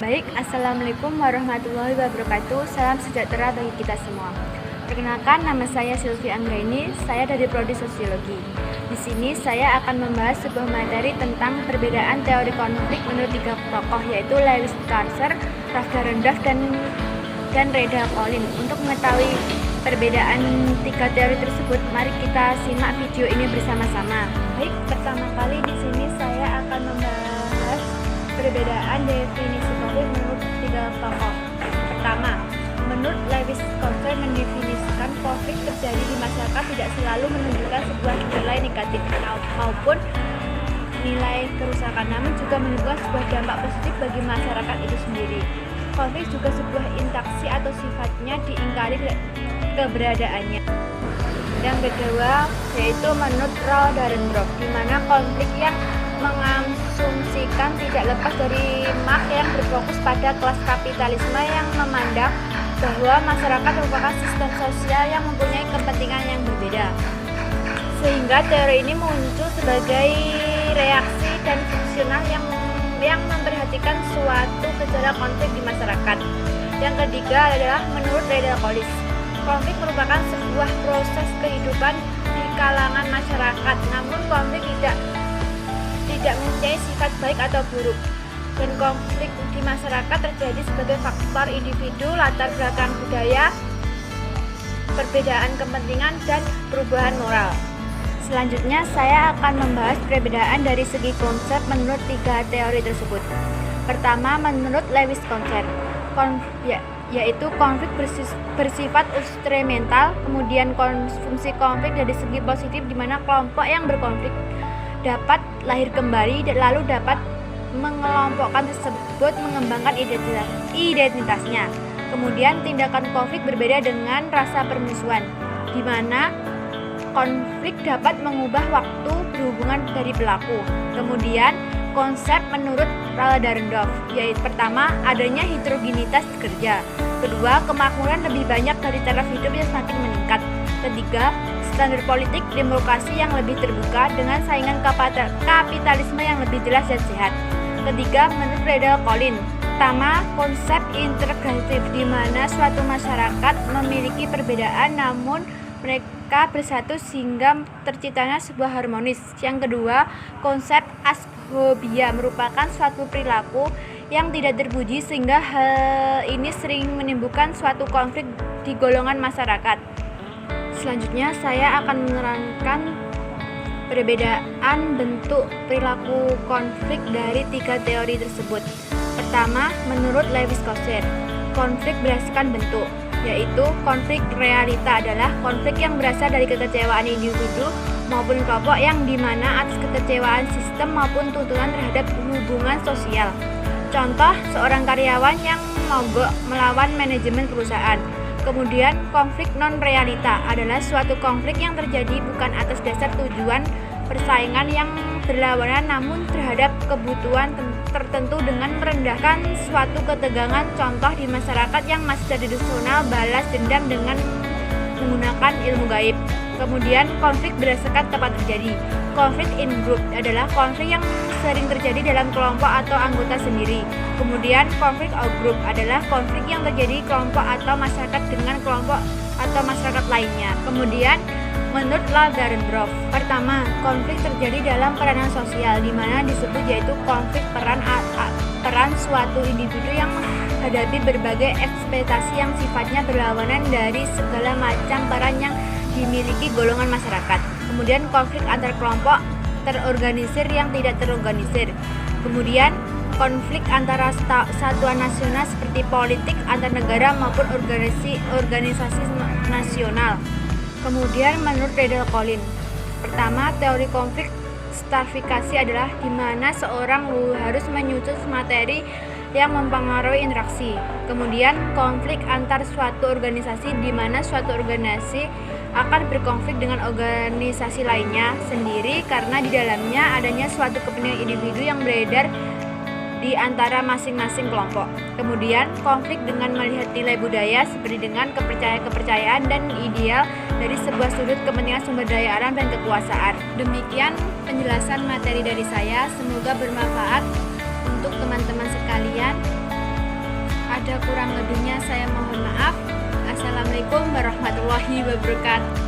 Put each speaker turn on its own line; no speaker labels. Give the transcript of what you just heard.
Baik, Assalamualaikum warahmatullahi wabarakatuh. Salam sejahtera bagi kita semua. Perkenalkan, nama saya Sylvia Anggraini. Saya dari Prodi Sosiologi. Di sini saya akan membahas sebuah materi tentang perbedaan teori konflik menurut tiga tokoh, yaitu Lewis Carcer, Ralph Dahrendorf, dan Reda Collin. Untuk mengetahui perbedaan tiga teori tersebut, mari kita simak video ini bersama-sama. Baik, pertama kali di sini saya akan membahas perbedaan definisi konflik menurut tiga tokoh. Pertama, menurut Lewis Carcer mendefinisikan konflik terjadi di masyarakat tidak selalu menunjukkan sebuah nilai negatif maupun nilai kerusakan, namun juga menunjukkan sebuah dampak positif bagi masyarakat itu sendiri. Konflik juga sebuah interaksi atau sifatnya diingkari keberadaannya. Yang kedua yaitu menurut Ralph Dahrendorf, di mana konflik yang mengasumsikan tidak lepas dari Marx yang berfokus pada kelas kapitalisme yang memandang bahwa masyarakat merupakan sistem sosial yang mempunyai kepentingan yang berbeda. Sehingga teori ini muncul sebagai reaksi dan fungsional yang memperhatikan suatu gejala konflik di masyarakat. Yang ketiga adalah menurut Reda Collin, konflik merupakan sebuah proses kehidupan di kalangan masyarakat, namun konflik tidak mempunyai sifat baik atau buruk, dan konflik di masyarakat terjadi sebagai faktor individu, latar belakang budaya, perbedaan kepentingan, dan perubahan moral. Selanjutnya saya akan membahas perbedaan dari segi konsep menurut tiga teori tersebut. Pertama, menurut Lewis Carcer, yaitu konflik bersifat instrumental. Kemudian fungsi konflik dari segi positif, di mana kelompok yang berkonflik dapat lahir kembali lalu dapat mengelompokkan tersebut mengembangkan identitasnya. Kemudian tindakan konflik berbeda dengan rasa permusuhan, di mana konflik dapat mengubah waktu berhubungan dari pelaku. Kemudian konsep menurut Ralph Dahrendorf, yaitu pertama, adanya heterogenitas kerja. Kedua, kemakmuran lebih banyak dari taraf hidup yang semakin meningkat. Ketiga, standar politik demokrasi yang lebih terbuka dengan saingan kapitalisme yang lebih jelas dan sehat. Ketiga, menurut Reda Collin, pertama, konsep integratif, di mana suatu masyarakat memiliki perbedaan namun mereka bersatu sehingga terciptanya sebuah harmonis. Yang kedua, konsep asbobia merupakan suatu perilaku yang tidak terpuji sehingga hal ini sering menimbulkan suatu konflik di golongan masyarakat. Selanjutnya saya akan menerangkan perbedaan bentuk perilaku konflik dari tiga teori tersebut. Pertama, menurut Lewis Carcer, konflik berdasarkan bentuk, yaitu konflik realita adalah konflik yang berasal dari kekecewaan individu maupun kelompok yang dimana atas kekecewaan sistem maupun tuntutan terhadap hubungan sosial. Contoh, seorang karyawan yang mogok melawan manajemen perusahaan. Kemudian konflik non-realita adalah suatu konflik yang terjadi bukan atas dasar tujuan persaingan yang berlawanan namun terhadap kebutuhan tertentu dengan merendahkan suatu ketegangan. Contoh di masyarakat yang masih tradisional balas dendam dengan menggunakan ilmu gaib. Kemudian konflik berdasarkan tempat terjadi. Konflik in group adalah konflik yang sering terjadi dalam kelompok atau anggota sendiri. Kemudian konflik out group adalah konflik yang terjadi kelompok atau masyarakat dengan kelompok atau masyarakat lainnya. Kemudian menurut Ralph Dahrendorf, pertama, konflik terjadi dalam peranan sosial, di mana disebut yaitu konflik peran suatu individu yang menghadapi berbagai ekspektasi yang sifatnya berlawanan dari segala macam peran yang dimiliki golongan masyarakat. Kemudian konflik antar kelompok terorganisir yang tidak terorganisir. Kemudian konflik antara satuan nasional seperti politik antar negara maupun organisasi nasional. Kemudian menurut Reda Collin, pertama, teori konflik stratifikasi adalah di mana seorang harus menyusun materi yang mempengaruhi interaksi. Kemudian konflik antar suatu organisasi, di mana suatu organisasi akan berkonflik dengan organisasi lainnya sendiri karena di dalamnya adanya suatu kepentingan individu yang beredar di antara masing-masing kelompok. Kemudian konflik dengan melihat nilai budaya seperti dengan kepercayaan dan ideal dari sebuah sudut kepentingan sumber daya alam dan kekuasaan. Demikian penjelasan materi dari saya, semoga bermanfaat untuk teman-teman sekalian. ada kurang lebihnya saya mohon maaf. Assalamualaikum warahmatullahi wabarakatuh.